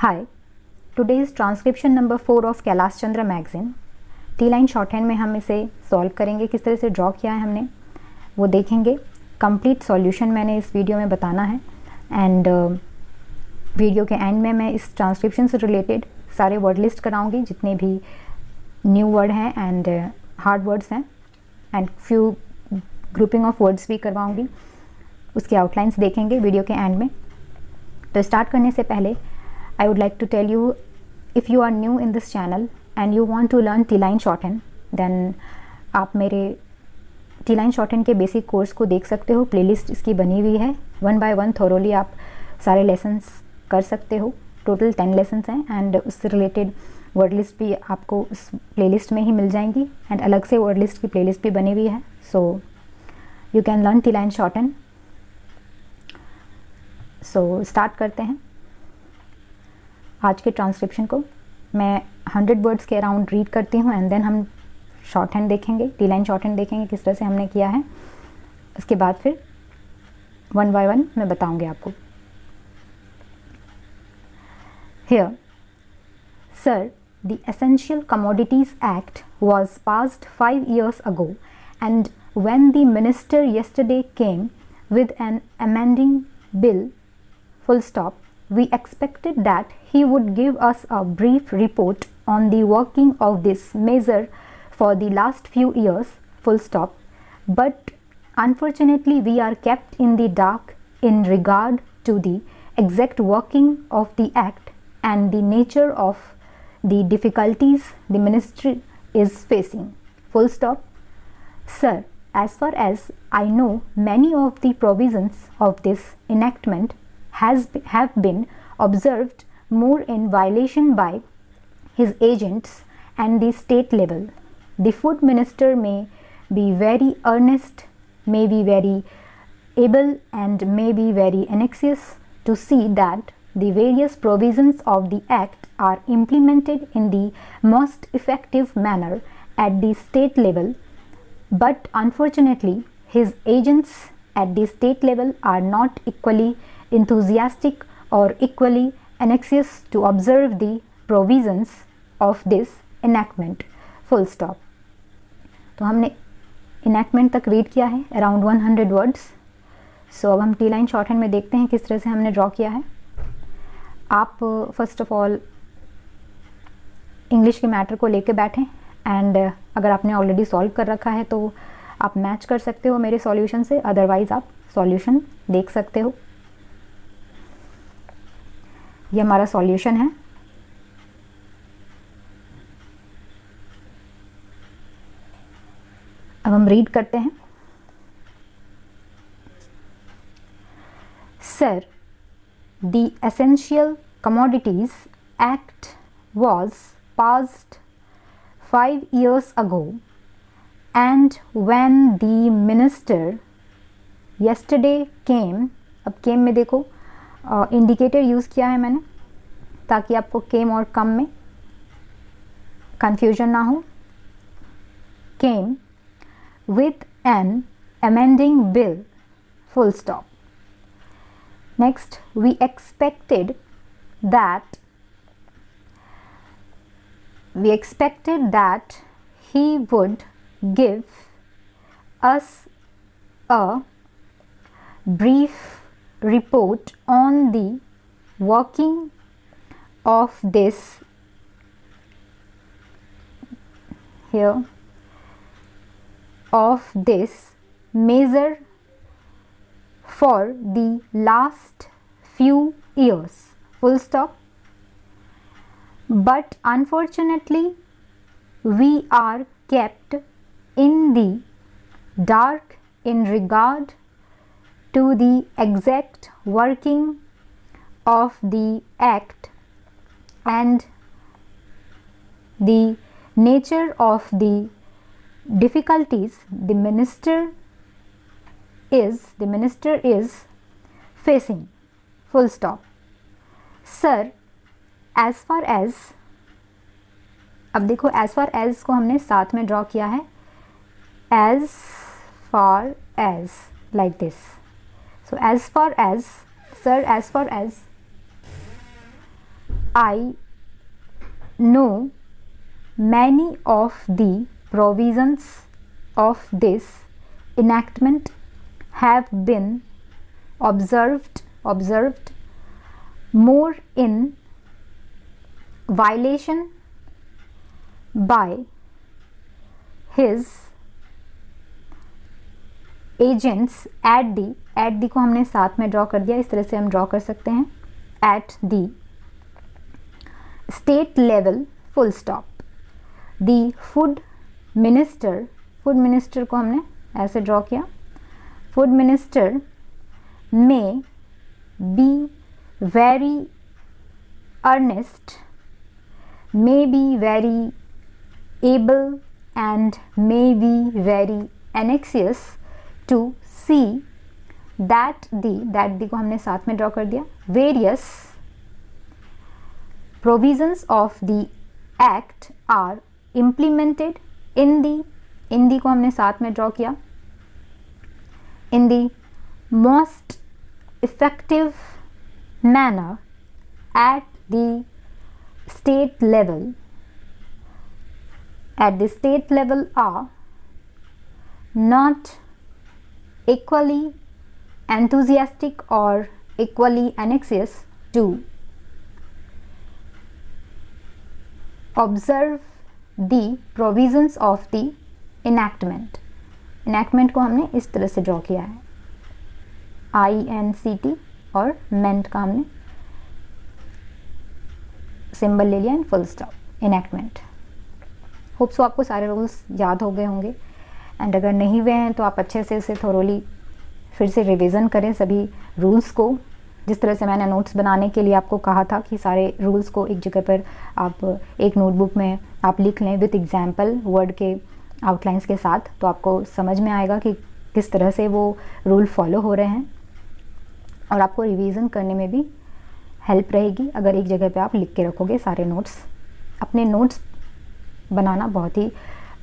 Hi, today is transcription number 4 of Kailash Chandra magazine. T line short hand में हम इसे solve करेंगे, किस तरह से ड्रॉ किया है हमने वो देखेंगे। कंप्लीट सॉल्यूशन मैंने इस वीडियो में बताना है एंड वीडियो के एंड में मैं इस ट्रांसक्रिप्शन से रिलेटेड सारे वर्ड लिस्ट कराऊंगी, जितने भी न्यू वर्ड हैं एंड हार्ड वर्ड्स हैं and few grouping of words भी करवाऊंगी। उसके आउटलाइंस देखेंगे वीडियो के एंड में। तो स्टार्ट करने से पहले I would like to tell you, if you are new in this channel and you want to learn T-line shorthand, then आप मेरे T-line shorthand के बेसिक कोर्स को देख सकते हो। प्लेलिस्ट इसकी बनी हुई है, 1 by 1 थोरोली आप सारे लेसन्स कर सकते हो। टोटल 10 लेसन्स हैं एंड उससे रिलेटेड वर्ड लिस्ट भी आपको उस प्लेलिस्ट में ही मिल जाएंगी एंड अलग से वर्ड लिस्ट की प्लेलिस्ट भी बनी हुई है। So you can learn T-line shorthand। So start करते हैं आज के ट्रांसक्रिप्शन को। मैं 100 वर्ड्स के अराउंड रीड करती हूँ एंड देन हम शॉर्ट हैंड देखेंगे, टी लाइन शॉर्ट हैंड देखेंगे किस तरह से हमने किया है। उसके बाद फिर 1 by 1 मैं बताऊंगी आपको। Here, sir, the Essential Commodities Act was passed 5 years ago, and when the minister yesterday came with an amending bill, full stop, we expected that he would give us a brief report on the working of this measure for the last few years, full stop, but unfortunately we are kept in the dark in regard to the exact working of the act and the nature of the difficulties the ministry is facing, full stop. Sir, as far as I know, many of the provisions of this enactment have been observed more in violation by his agents and the state level. The food minister may be very earnest, may be very able, and may be very anxious to see that the various provisions of the act are implemented in the most effective manner at the state level, but unfortunately his agents at the state level are not equally enthusiastic or equally anxious to observe the provisions of this enactment, full stop. तो हमने enactment तक read किया है around 100 words. सो अब हम T line short hand में देखते हैं किस तरह से हमने ड्रॉ किया है। आप फर्स्ट ऑफ ऑल इंग्लिश के मैटर को लेके बैठें एंड अगर आपने ऑलरेडी सॉल्व कर रखा है तो आप मैच कर सकते हो मेरे सॉल्यूशन से, अदरवाइज आप सॉल्यूशन देख सकते हो। ये हमारा सॉल्यूशन है। अब हम रीड करते हैं। Sir, the essential commodities act was passed 5 years ago, and when the minister yesterday came, अब came में देखो इंडिकेटर यूज़ किया है मैंने ताकि आपको केम और कम में कंफ्यूजन ना हो। Came with an amending bill, full stop. Next, we expected that he would give us a brief report on the working of this measure for the last few years, full stop, but unfortunately we are kept in the dark in regard to the exact working of the act and the nature of the difficulties the minister is facing, full stop. Sir, as far as, अब देखो as far as को हमने साथ में draw किया है, as far as, like this. So as far as, sir, as far as I know many of the provisions of this enactment have been observed more in violation by his agents at the को हमने साथ में draw कर दिया, इस तरह से हम ड्रॉ कर सकते हैं, at the state level full stop. The food minister को हमने ऐसे ड्रॉ किया, food minister may be very earnest, may be very able and may be very anxious to see that the को हमने साथ में ड्रॉ कर दिया, various provisions of the act are implemented in the को हमने साथ में ड्रॉ किया, in the most effective manner at the state level are not equally enthusiastic or equally anxious to observe the provisions of the enactment. enactment को हमने इस तरह से ड्रॉ किया है, INCT, और मेंट का हमने सिंबल ले लिया and full stop, enactment. Hope so आपको सारे रूल्स याद हो गए होंगे, एंड अगर नहीं हुए हैं तो आप अच्छे से इसे थोरोली फिर से रिवीजन करें सभी रूल्स को, जिस तरह से मैंने नोट्स बनाने के लिए आपको कहा था कि सारे रूल्स को एक जगह पर आप एक नोटबुक में आप लिख लें विथ एग्जाम्पल वर्ड के आउटलाइंस के साथ, तो आपको समझ में आएगा कि किस तरह से वो रूल फॉलो हो रहे हैं, और आपको रिवीजन करने में भी हेल्प रहेगी अगर एक जगह पे आप लिख के रखोगे सारे नोट्स. अपने नोट्स बनाना बहुत ही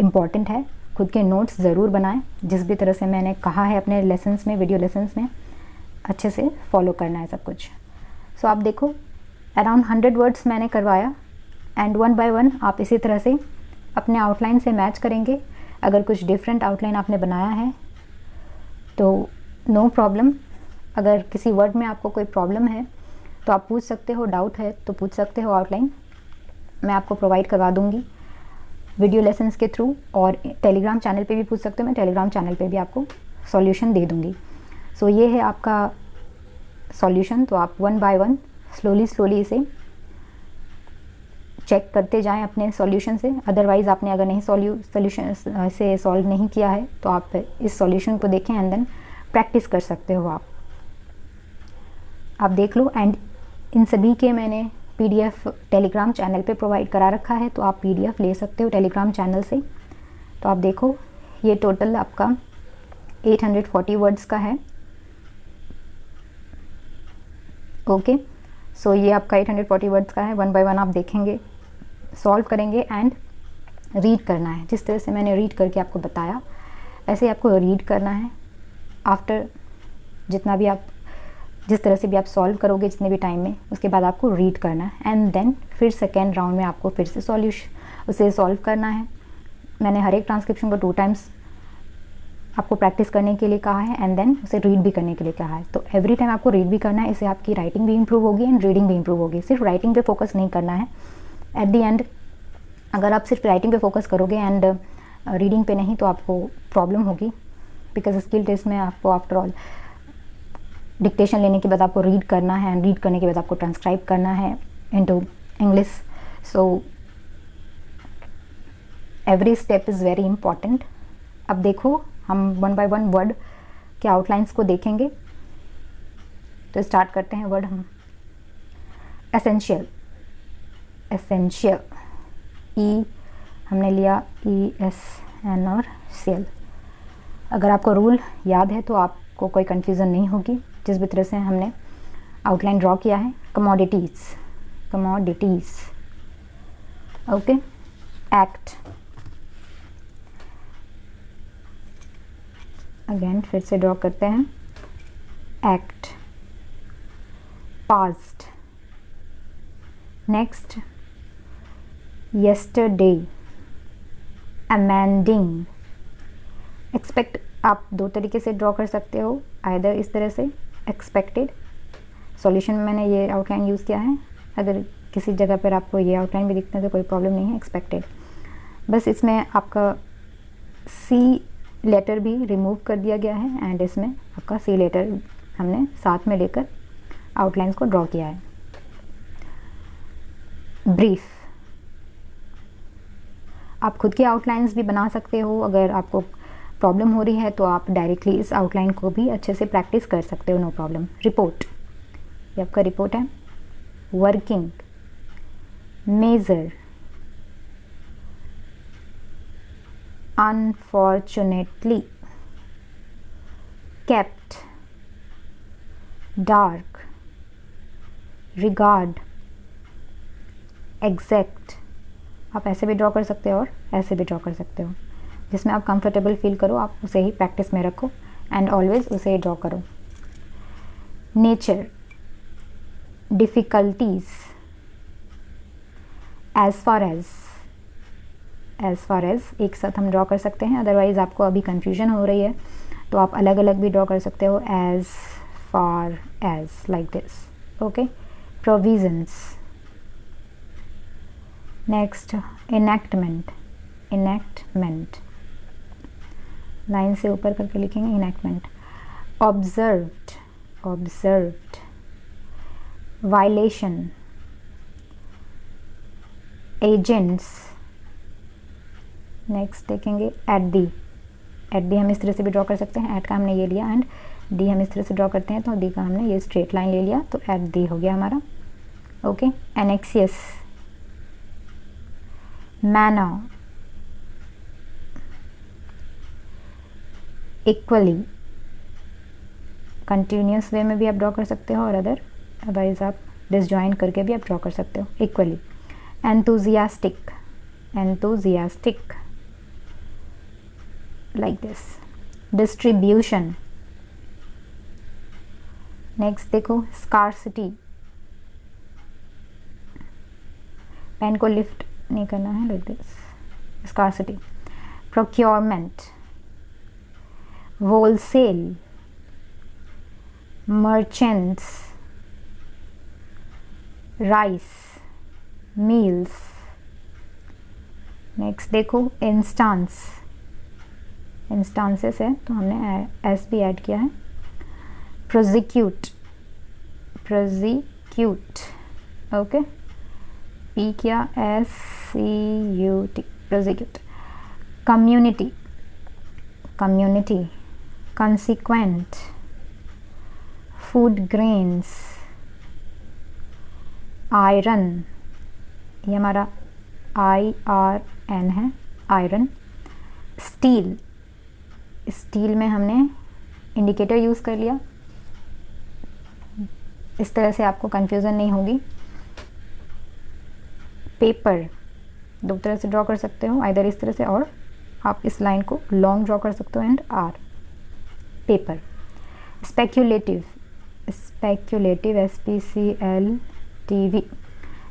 इम्पॉर्टेंट है, खुद के नोट्स ज़रूर बनाएं, जिस भी तरह से मैंने कहा है अपने लेसन्स में, वीडियो लेसन्स में अच्छे से फॉलो करना है सब कुछ. सो आप देखो अराउंड 100 वर्ड्स मैंने करवाया, एंड वन बाय वन आप इसी तरह से अपने आउटलाइन से मैच करेंगे. अगर कुछ डिफरेंट आउटलाइन आपने बनाया है तो नो प्रॉब्लम, अगर किसी वर्ड में आपको कोई प्रॉब्लम है तो आप पूछ सकते हो, डाउट है तो पूछ सकते हो, आउटलाइन मैं आपको प्रोवाइड करवा दूंगी वीडियो लेसन्स के थ्रू, और टेलीग्राम चैनल पे भी पूछ सकते हो, मैं टेलीग्राम चैनल पे भी आपको सॉल्यूशन दे दूंगी. सो ये है आपका सॉल्यूशन, तो आप वन बाय वन स्लोली इसे चेक करते जाएं अपने सॉल्यूशन से. अदरवाइज़ आपने अगर नहीं सॉल्यूशन से सॉल्व नहीं किया है तो आप इस सॉल्यूशन को देखें एंड देन प्रैक्टिस कर सकते हो. आप देख लो, एंड इन सभी के मैंने PDF टेलीग्राम चैनल पे प्रोवाइड करा रखा है, तो आप PDF ले सकते हो टेलीग्राम चैनल से. तो आप देखो ये टोटल आपका 840 वर्ड्स का है. ओके, सो ये आपका 840 वर्ड्स का है. वन बाय वन आप देखेंगे, सॉल्व करेंगे एंड रीड करना है. जिस तरह से मैंने रीड करके आपको बताया ऐसे ही आपको रीड करना है. आफ्टर जिस तरह से भी आप सॉल्व करोगे जितने भी टाइम में, उसके बाद आपको रीड करना है, एंड देन फिर सेकेंड राउंड में आपको फिर से उसे सॉल्व करना है. मैंने हर एक ट्रांसक्रिप्शन को 2 टाइम्स आपको प्रैक्टिस करने के लिए कहा है, एंड देन उसे रीड भी करने के लिए कहा है. तो एवरी टाइम आपको रीड भी करना है, इससे आपकी राइटिंग भी इंप्रूव होगी एंड रीडिंग भी इंप्रूव होगी. सिर्फ राइटिंग पे फोकस नहीं करना है. एट द एंड अगर आप सिर्फ राइटिंग पे फोकस करोगे एंड रीडिंग पे नहीं तो आपको प्रॉब्लम होगी, बिकॉज स्किल टेस्ट में आपको आफ्टर ऑल डिक्टेशन लेने के बाद आपको रीड करना है, एंड रीड करने के बाद आपको ट्रांसक्राइब करना है into English. So every step is very important. अब देखो हम वन बाय वन वर्ड के आउटलाइंस को देखेंगे. तो स्टार्ट करते हैं वर्ड हम. एसेंशियल, ई हमने लिया ESN और CL. अगर आपको रूल याद है तो आपको कोई कन्फ्यूज़न नहीं होगी जिस भी तरह से हमने आउटलाइन ड्रॉ किया है. Commodities, okay. एक्ट, अगेन फिर से ड्रॉ करते हैं. Act, past, next yesterday, amending. Expect आप दो तरीके से ड्रॉ कर सकते हो, आइदर इस तरह से एक्सपेक्टेड, सॉल्यूशन में मैंने ये आउटलाइन यूज़ किया है, अगर किसी जगह पर आपको ये आउटलाइन भी दिखता है तो कोई प्रॉब्लम नहीं है, एक्सपेक्टेड। बस इसमें आपका सी लेटर भी रिमूव कर दिया गया है एंड इसमें आपका सी लेटर हमने साथ में लेकर आउटलाइंस को ड्रॉ किया है। ब्रीफ, आप खुद के आउटलाइंस भी बना सकते हो, अगर आपको प्रॉब्लम हो रही है तो आप डायरेक्टली इस आउटलाइन को भी अच्छे से प्रैक्टिस कर सकते हो, नो प्रॉब्लम। रिपोर्ट, ये आपका रिपोर्ट है। Working, major, unfortunately, kept, dark, regard, exact. आप ऐसे भी ड्रॉ कर सकते हो और ऐसे भी ड्रॉ कर सकते हो, जिसमें आप कंफर्टेबल फील करो आप उसे ही प्रैक्टिस में रखो एंड ऑलवेज उसे ही ड्रॉ करो। Nature, difficulties, as far as एक साथ हम ड्रॉ कर सकते हैं, अदरवाइज़ आपको अभी कन्फ्यूजन हो रही है तो आप अलग अलग भी ड्रॉ कर सकते हो, as far as, like this, okay. Provisions, next enactment, line से ऊपर करके लिखेंगे enactment. Observed, violation, agents. Next देखेंगे एट दी हम इस तरह से भी ड्रॉ कर सकते हैं, एट का हमने ये लिया एंड दी हम इस तरह से ड्रॉ करते हैं तो दी का हमने ये स्ट्रेट लाइन ले लिया तो एट दी हो गया हमारा, okay. Anxious, manner, equally, continuous way में भी आप ड्रॉ कर सकते हो और अदरवाइज आप डिसजॉइन करके भी आप ड्रॉ कर सकते हो, equally. Enthusiastic, like this. Distribution, next देखो स्कार्सिटी, पेन को लिफ्ट नहीं करना है, like this, scarcity. Procurement, wholesale, merchants, rice, meals. Next देखो इंस्टांसेस है तो हमने एस भी ऐड किया है। प्रोसिक्यूट, ओके, पी किया, SCUT, prosecute. Community, consequent, food grains, iron, ये हमारा IRN है, आयरन। स्टील में हमने इंडिकेटर यूज़ कर लिया, इस तरह से आपको कंफ्यूजन नहीं होगी। पेपर, दो तरह से ड्रॉ कर सकते हो, आइदर इस तरह से और आप इस लाइन को लॉन्ग ड्रॉ कर सकते हो and are, paper. Speculative, SPECULATIVE,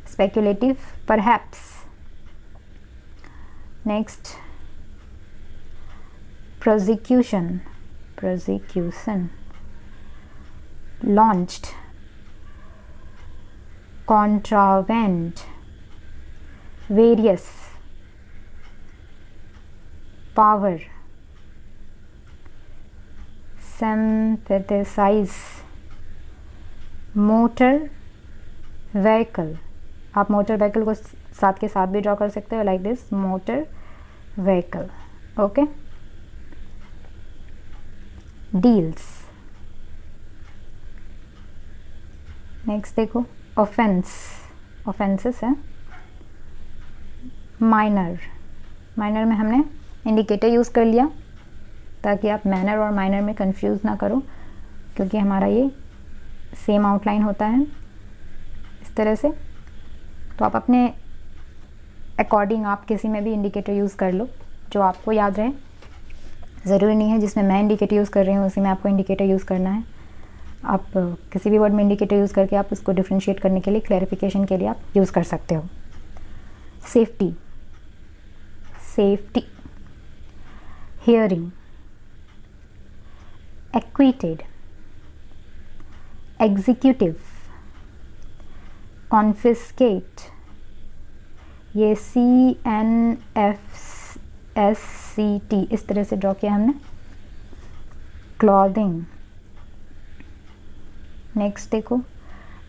speculative, perhaps. Next prosecution, launched, contravene, various, power, synthesize, motor vehicle. आप मोटर व्हीकल को साथ के साथ भी ड्रॉ कर सकते हो, like this, motor vehicle, okay. Deals. Next देखो ऑफेंसेस है। माइनर में हमने इंडिकेटर यूज़ कर लिया ताकि आप मैनर और माइनर में कंफ्यूज ना करो, क्योंकि हमारा ये सेम आउटलाइन होता है इस तरह से। तो आप अपने अकॉर्डिंग आप किसी में भी इंडिकेटर यूज़ कर लो जो आपको याद रहे। ज़रूरी नहीं है जिसमें मैं इंडिकेटर यूज़ कर रही हूँ उसी में आपको इंडिकेटर यूज़ करना है। आप किसी भी वर्ड में इंडिकेटर यूज़ करके आप उसको डिफ्रेंशिएट करने के लिए, क्लैरिफिकेशन के लिए आप यूज़ कर सकते हो। Safety, safety, hearing, acquitted, executive, confiscate, ये CNFSCT इस तरह से ड्रॉ किया हमने। क्लॉथिंग, नेक्स्ट देखो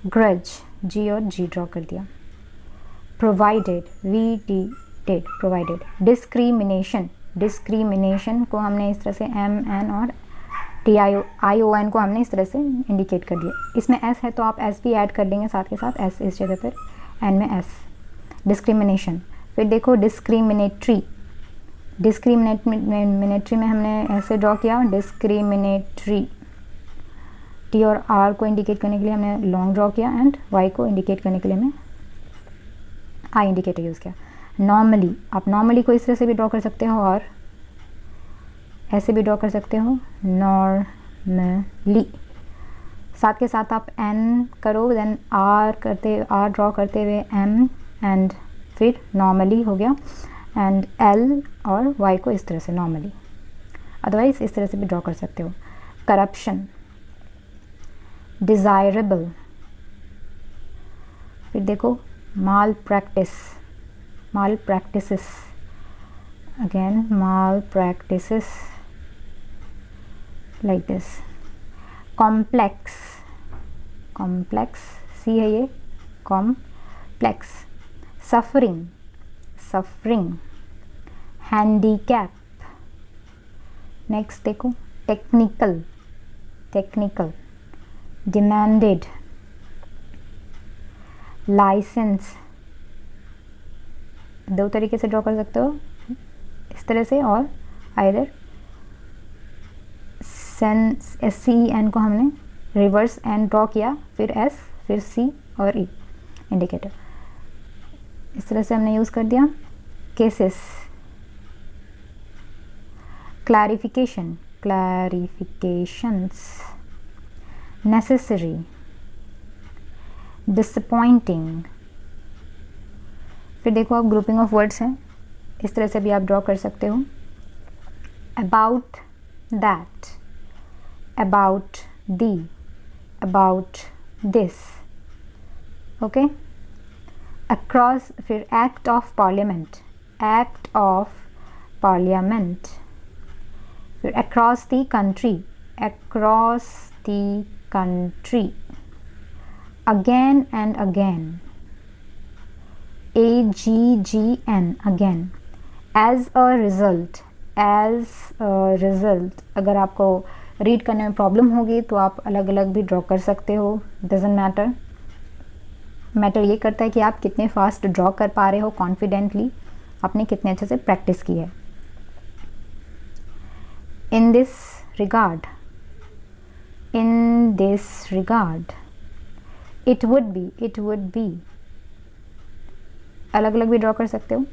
ग्रज, G और G ड्रॉ कर दिया। Provided, VD dead, provided. Discrimination, discrimination को हमने इस तरह से MN और TION को हमने इस तरह से इंडिकेट कर दिया। इसमें S है तो आप S भी ऐड कर देंगे साथ के साथ, S इस जगह पर, N में S। डिस्क्रिमिनेशन। फिर देखो डिस्क्रिमिनेटरी, डिस्क्रिमिनेटरी में हमने ऐसे ड्रॉ किया, डिस्क्रिमिनेटरी। T और R को इंडिकेट करने के लिए हमने लॉन्ग ड्रॉ किया एंड Y को इंडिकेट करने के लिए हमने I इंडिकेटर यूज़ किया। नॉर्मली, आप नॉर्मली को इस तरह से भी ड्रॉ कर सकते हो और ऐसे भी ड्रॉ कर सकते हो, नॉर्मली। साथ के साथ आप N करो, देन R ड्रॉ करते हुए M एंड फिर नॉर्मली हो गया, एंड L और Y को इस तरह से नॉर्मली। अदरवाइज इस तरह से भी ड्रॉ कर सकते हो। Corruption, desirable. फिर देखो malpractice, malpractices, again malpractices like this. Complex, complex, C है ये, complex. Suffering, suffering. Handicap. Next देखो टेक्निकल, टेक्निकल। Demanded, licence. दो तरीके से ड्रॉ कर सकते हो, इस तरह से और आइदर SCEN को हमने रिवर्स एन ड्रॉ किया, फिर S, फिर C और E इंडिकेटर, इस तरह से हमने यूज़ कर दिया। Cases, clarification, clarifications. Necessary, disappointing. फिर देखो आप ग्रुपिंग ऑफ वर्ड्स हैं, इस तरह से भी आप ड्रॉ कर सकते हो। About that, about the, about this, okay. Across, फिर act of parliament, act of parliament. फिर अक्रॉस द कंट्री, अक्रॉस द country, again and again, AGGN, again। as a result, as a result। अगर आपको रीड करने में प्रॉब्लम होगी तो आप अलग अलग भी ड्रॉ कर सकते हो, डजेंट मैटर। मैटर ये करता है कि आप कितने फास्ट ड्रॉ कर पा रहे हो, कॉन्फिडेंटली आपने कितने अच्छे से प्रैक्टिस की है। In this regard, in this regard, it would be, अलग अलग भी ड्रॉ कर सकते हो।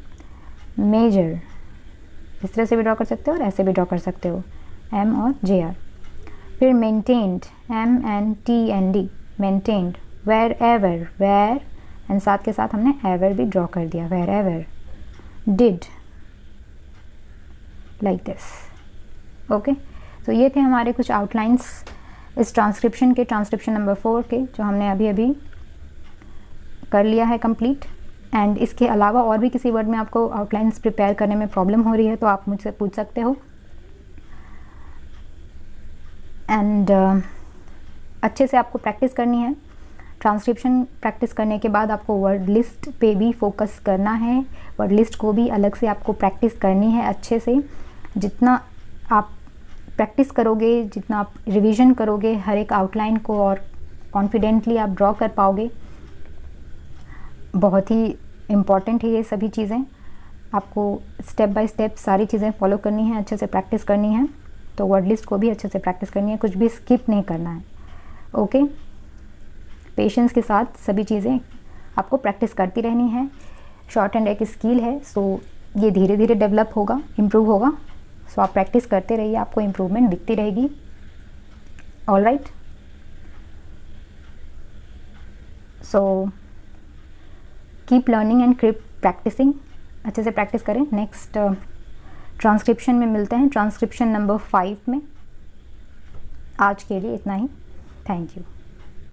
मेजर, इस तरह से भी ड्रॉ कर सकते हो और ऐसे भी ड्रॉ कर सकते हो, M और JR। फिर maintained, MNTND, maintained। wherever, where and साथ के साथ हमने ever भी ड्रॉ कर दिया, wherever। did, like this, okay. तो ये थे हमारे कुछ आउटलाइंस इस ट्रांसक्रिप्शन के, ट्रांसक्रिप्शन नंबर 4 के, जो हमने अभी अभी कर लिया है कंप्लीट। एंड इसके अलावा और भी किसी वर्ड में आपको आउटलाइंस प्रिपेयर करने में प्रॉब्लम हो रही है तो आप मुझसे पूछ सकते हो। एंड अच्छे से आपको प्रैक्टिस करनी है। ट्रांसक्रिप्शन प्रैक्टिस करने के बाद आपको वर्ड लिस्ट पे भी फोकस करना है, वर्ड लिस्ट को भी अलग से आपको प्रैक्टिस करनी है अच्छे से। जितना आप प्रैक्टिस करोगे, जितना आप रिवीजन करोगे हर एक आउटलाइन को और कॉन्फिडेंटली आप ड्रॉ कर पाओगे। बहुत ही इम्पॉर्टेंट है ये सभी चीज़ें, आपको स्टेप बाय स्टेप सारी चीज़ें फॉलो करनी है, अच्छे से प्रैक्टिस करनी है। तो वर्ड लिस्ट को भी अच्छे से प्रैक्टिस करनी है, कुछ भी स्किप नहीं करना है, ओके। पेशेंस के साथ सभी चीज़ें आपको प्रैक्टिस करती रहनी है। शॉर्ट हैंड एक स्किल है, सो ये धीरे धीरे डेवलप होगा, इम्प्रूव होगा। सो आप प्रैक्टिस करते रहिए, आपको इम्प्रूवमेंट दिखती रहेगी। All right, so keep learning and keep practising, अच्छे से प्रैक्टिस करें। नेक्स्ट ट्रांसक्रिप्शन में मिलते हैं, ट्रांसक्रिप्शन नंबर 5 में। आज के लिए इतना ही, थैंक यू।